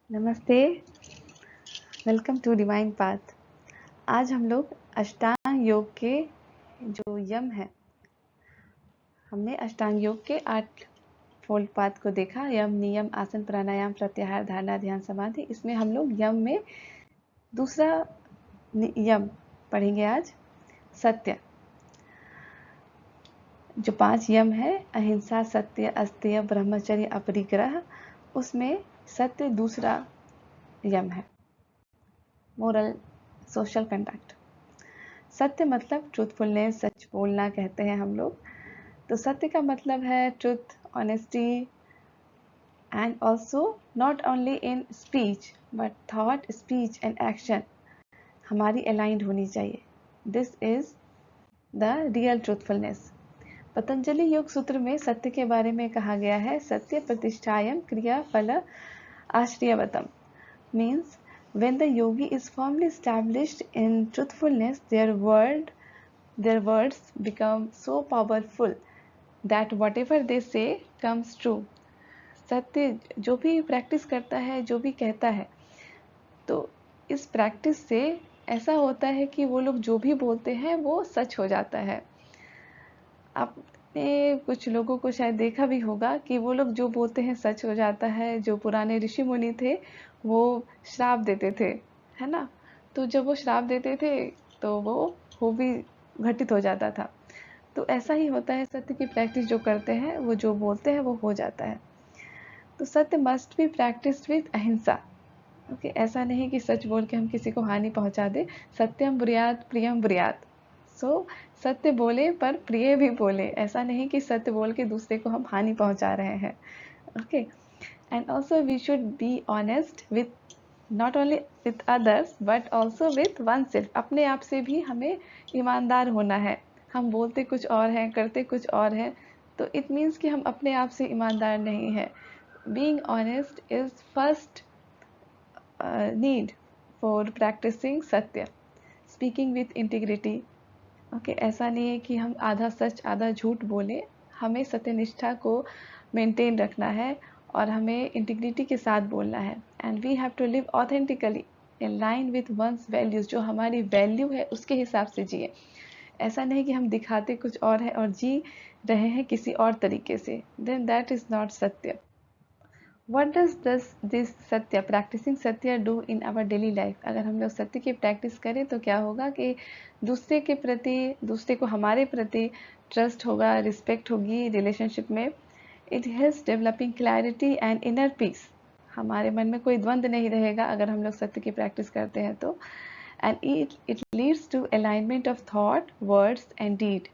नमस्ते, welcome to divine path. आज हम लोग अष्टांग योग के जो यम है, हमने अष्टांग योग के 8 फोल्ड पाथ को देखा। यम, नियम, आसन, प्राणायाम, प्रत्याहार, धारणा, ध्यान, समाधि। इसमें हम लोग यम में दूसरा यम पढ़ेंगे आज, सत्य। जो 5 यम है, अहिंसा, सत्य, अस्तेय, ब्रह्मचर्य, अपरिग्रह, उसमें सत्य दूसरा यम है, मोरल सोशल कंडक्ट। सत्य मतलब ट्रूथफुलनेस, सच बोलना कहते हैं हम लोग। तो सत्य का मतलब है truth, honesty, and also not only in speech but thought, speech and action हमारी अलाइंड होनी चाहिए। This is the real truthfulness. Patanjali योग सूत्र में सत्य के बारे में कहा गया है, सत्य प्रतिष्ठायम क्रिया फल आश्रयवतम। Means when the yogi is firmly established in truthfulness, their words become so powerful that whatever they say comes true. सत्य जो भी प्रैक्टिस करता है, जो भी कहता है, तो इस प्रैक्टिस से ऐसा होता है कि वो लोग जो भी बोलते हैं वो सच हो जाता है। आपने कुछ लोगों को शायद देखा भी होगा कि वो लोग जो बोलते हैं सच हो जाता है। जो पुराने ऋषि मुनि थे वो श्राप देते थे, है ना। तो जब वो श्राप देते थे तो वो भी घटित हो जाता था। तो ऐसा ही होता है, सत्य की प्रैक्टिस जो करते हैं वो जो बोलते हैं वो हो जाता है। तो सत्य मस्ट बी प्रैक्टिस्ड विद अहिंसा। ओके, ऐसा नहीं कि सच बोल के हम किसी को हानि पहुंचा दे। सत्यम ब्रूयात प्रियम ब्रूयात। सत्य बोले पर प्रिय भी बोले। ऐसा नहीं कि सत्य बोल के दूसरे को हम हानि पहुंचा रहे हैं। Okay, and also we should be honest with not only with others but also with oneself. अपने आप से भी हमें ईमानदार होना है। हम बोलते कुछ और हैं, करते कुछ और हैं, तो इट मीन्स कि हम अपने आप से ईमानदार नहीं है। Being honest is first need for practicing सत्य, स्पीकिंग विथ इंटीग्रिटी। ओके, ऐसा नहीं है कि हम आधा सच आधा झूठ बोले। हमें सत्यनिष्ठा को मेंटेन रखना है और हमें इंटीग्रिटी के साथ बोलना है। And we have to live authentically in line with one's values. जो हमारी वैल्यू है उसके हिसाब से जिए। ऐसा नहीं कि हम दिखाते कुछ और है और जी रहे हैं किसी और तरीके से। देन दैट इज नॉट सत्य। What does this सत्य, प्रैक्टिसिंग सत्य do in our daily life? अगर हम लोग सत्य की प्रैक्टिस करें तो क्या होगा कि दूसरे के प्रति, दूसरे को हमारे प्रति ट्रस्ट होगा, रिस्पेक्ट होगी रिलेशनशिप में। It helps developing clarity and inner peace. हमारे मन में कोई द्वंद्व नहीं रहेगा अगर हम लोग सत्य की प्रैक्टिस करते हैं तो। And it leads to alignment of thought, words and deed.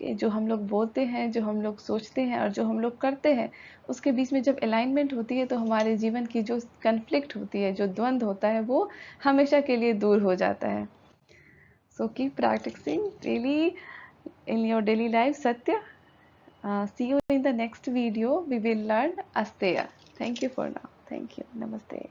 जो हम लोग बोलते हैं, जो हम लोग सोचते हैं और जो हम लोग करते हैं, उसके बीच में जब अलाइनमेंट होती है तो हमारे जीवन की जो कन्फ्लिक्ट होती है, जो द्वंद्व होता है, वो हमेशा के लिए दूर हो जाता है। So keep practicing daily in your daily life satya. See you in the next video. We will learn asteya. Thank you for now. Thank you. Namaste.